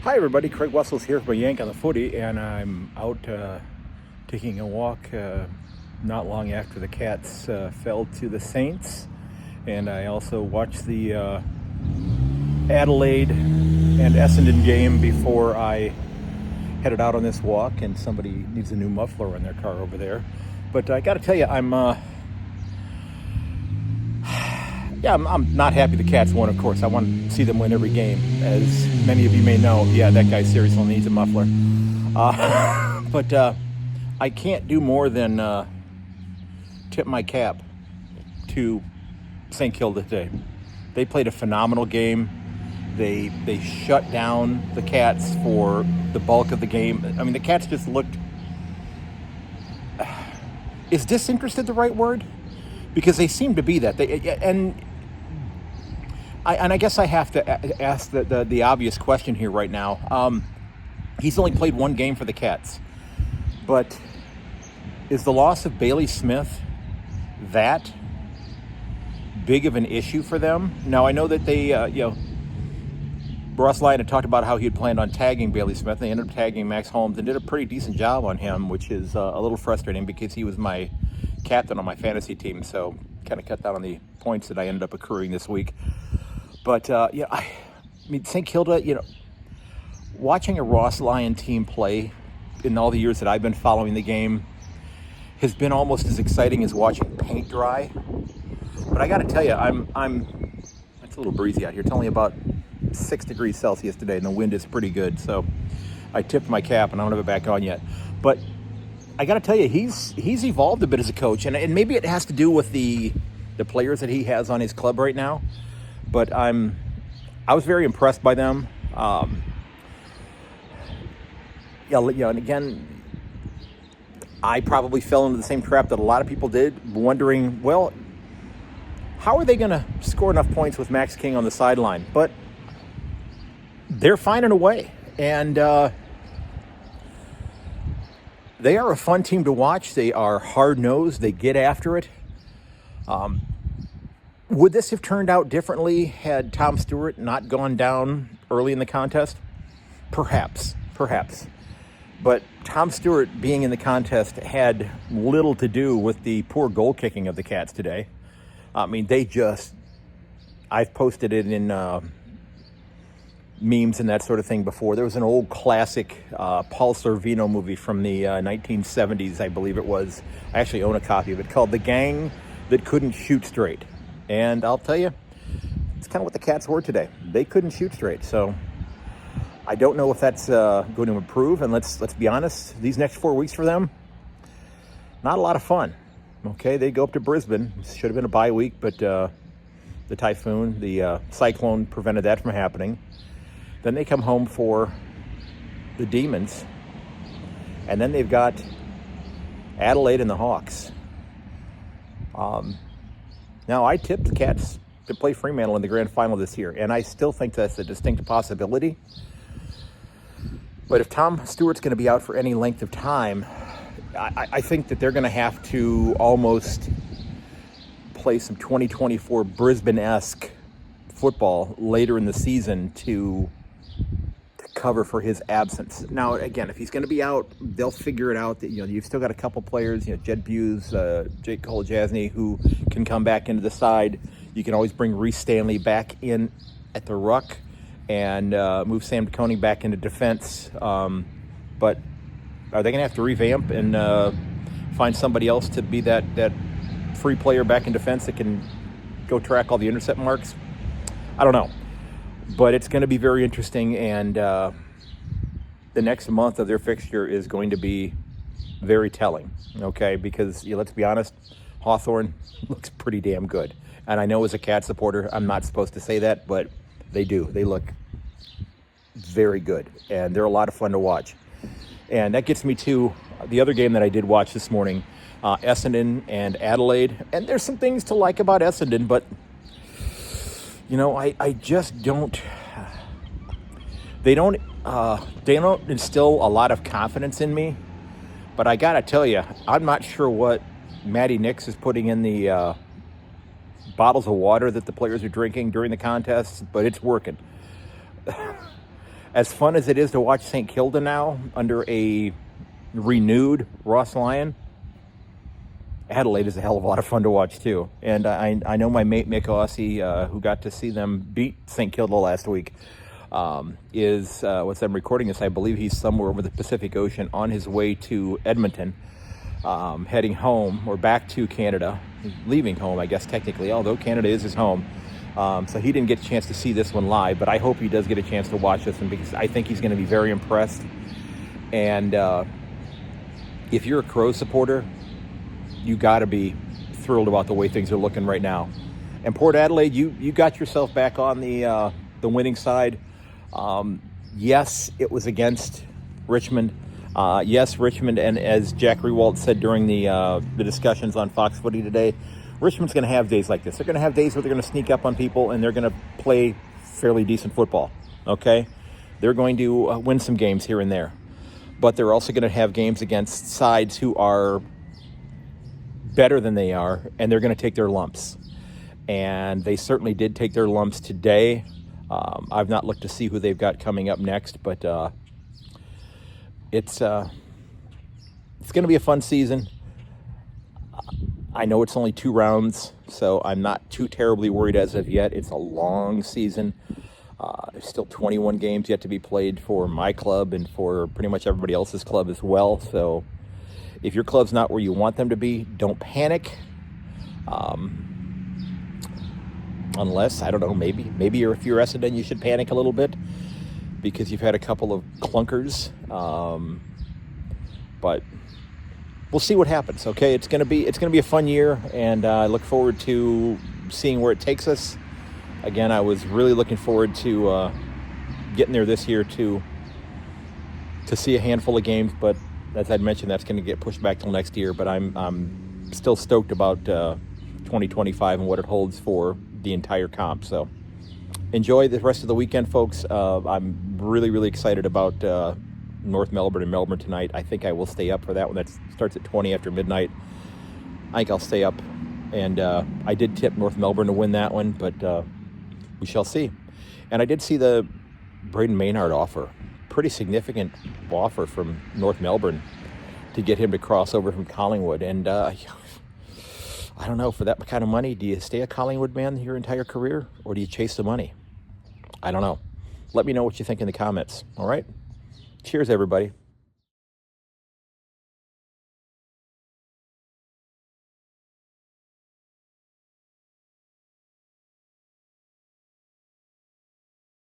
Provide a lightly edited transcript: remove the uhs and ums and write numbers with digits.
Hi everybody, Craig Wessels here for Yank on the Footy, and I'm out taking a walk not long after the Cats fell to the Saints, and I also watched the Adelaide and Essendon game before I headed out on this walk, and somebody needs a new muffler in their car over there. But I got to tell you, I'm not happy the Cats won, of course. I want to see them win every game. As many of you may know, that guy seriously needs a muffler. But I can't do more than tip my cap to St. Kilda today. They played a phenomenal game. They shut down the Cats for the bulk of the game. I mean, the Cats just looked... Is disinterested the right word? Because they seem to be that. I guess I have to ask the obvious question here right now. He's only played one game for the Cats, but is the loss of Bailey Smith that big of an issue for them? Now, I know that they, Ross Lyon had talked about how he had planned on tagging Bailey Smith, and they ended up tagging Max Holmes and did a pretty decent job on him, which is a little frustrating because he was my captain on my fantasy team, so kind of cut down on the points that I ended up accruing this week. But, I mean, St. Kilda, watching a Ross Lyon team play in all the years that I've been following the game has been almost as exciting as watching paint dry. But I got to tell you, it's a little breezy out here. It's only about 6 degrees Celsius today, and the wind is pretty good. So I tipped my cap, and I don't have it back on yet. But I got to tell you, he's evolved a bit as a coach, and maybe it has to do with the players that he has on his club right now. But I was very impressed by them. And again, I probably fell into the same trap that a lot of people did, wondering, well, how are they going to score enough points with Max King on the sideline? But they're finding a way, and they are a fun team to watch. They are hard-nosed. They get after it. Would this have turned out differently had Tom Stewart not gone down early in the contest? Perhaps. But Tom Stewart being in the contest had little to do with the poor goal kicking of the Cats today. I mean, I've posted it in memes and that sort of thing before. There was an old classic Paul Sorvino movie from the 1970s, I believe it was. I actually own a copy of it, called The Gang That Couldn't Shoot Straight. And I'll tell you, it's kind of what the Cats were today. They couldn't shoot straight. So I don't know if that's going to improve. And let's be honest, these next 4 weeks for them, not a lot of fun. Okay, they go up to Brisbane. Should have been a bye week, but the typhoon, the cyclone prevented that from happening. Then they come home for the Demons. And then they've got Adelaide and the Hawks. Now, I tipped the Cats to play Fremantle in the grand final this year, and I still think that's a distinct possibility. But if Tom Stewart's going to be out for any length of time, I think that they're going to have to almost play some 2024 Brisbane-esque football later in the season to cover for his absence. Now, again, if he's going to be out, they'll figure it out. That you've still got a couple players, Jed Buse, Jake Kolajasny, who can come back into the side. You can always bring Reece Stanley back in at the ruck and move Sam DeConing back into defense. But are they going to have to revamp and find somebody else to be that free player back in defense that can go track all the intercept marks? I don't know. But it's going to be very interesting, and the next month of their fixture is going to be very telling, okay? Because, let's be honest, Hawthorn looks pretty damn good. And I know as a Cat supporter, I'm not supposed to say that, but they do. They look very good, and they're a lot of fun to watch. And that gets me to the other game that I did watch this morning, Essendon and Adelaide. And there's some things to like about Essendon, but I just don't. They don't instill a lot of confidence in me. But I gotta tell you, I'm not sure what Matty Nix is putting in the bottles of water that the players are drinking during the contests, but it's working. As fun as it is to watch St. Kilda now under a renewed Ross Lyon, Adelaide is a hell of a lot of fun to watch too. And I know my mate Mick Aussie, who got to see them beat St. Kilda last week, is, once I'm recording this, I believe he's somewhere over the Pacific Ocean on his way to Edmonton, heading home or back to Canada, leaving home, I guess technically, although Canada is his home. So he didn't get a chance to see this one live, but I hope he does get a chance to watch this one because I think he's going to be very impressed. And if you're a Crows supporter, you got to be thrilled about the way things are looking right now. And Port Adelaide, you got yourself back on the winning side. Yes, it was against Richmond. Yes, Richmond, and as Jack Rewalt said during the discussions on Fox Footy today, Richmond's going to have days like this. They're going to have days where they're going to sneak up on people and they're going to play fairly decent football, okay? They're going to win some games here and there. But they're also going to have games against sides who are better than they are, and they're going to take their lumps. And they certainly did take their lumps today. I've not looked to see who they've got coming up next, but it's going to be a fun season. I know it's only 2 rounds, so I'm not too terribly worried as of yet. It's a long season. There's still 21 games yet to be played for my club and for pretty much everybody else's club as well. So if your club's not where you want them to be, don't panic. Unless, I don't know, maybe if you're Essendon, you should panic a little bit because you've had a couple of clunkers. But we'll see what happens. Okay, it's gonna be a fun year, and I look forward to seeing where it takes us. Again, I was really looking forward to getting there this year to see a handful of games, but as I'd mentioned, that's going to get pushed back till next year. But I'm still stoked about 2025 and what it holds for the entire comp. So enjoy the rest of the weekend, folks. I'm really excited about North Melbourne and Melbourne tonight. I think I will stay up for that one. That starts at 20 after midnight. I think I'll stay up. And I did tip North Melbourne to win that one, but we shall see. And I did see the Braden Maynard offer. Pretty significant offer from North Melbourne to get him to cross over from Collingwood. And I don't know, for that kind of money, do you stay a Collingwood man your entire career, or do you chase the money? I don't know. Let me know what you think in the comments, all right? Cheers, everybody.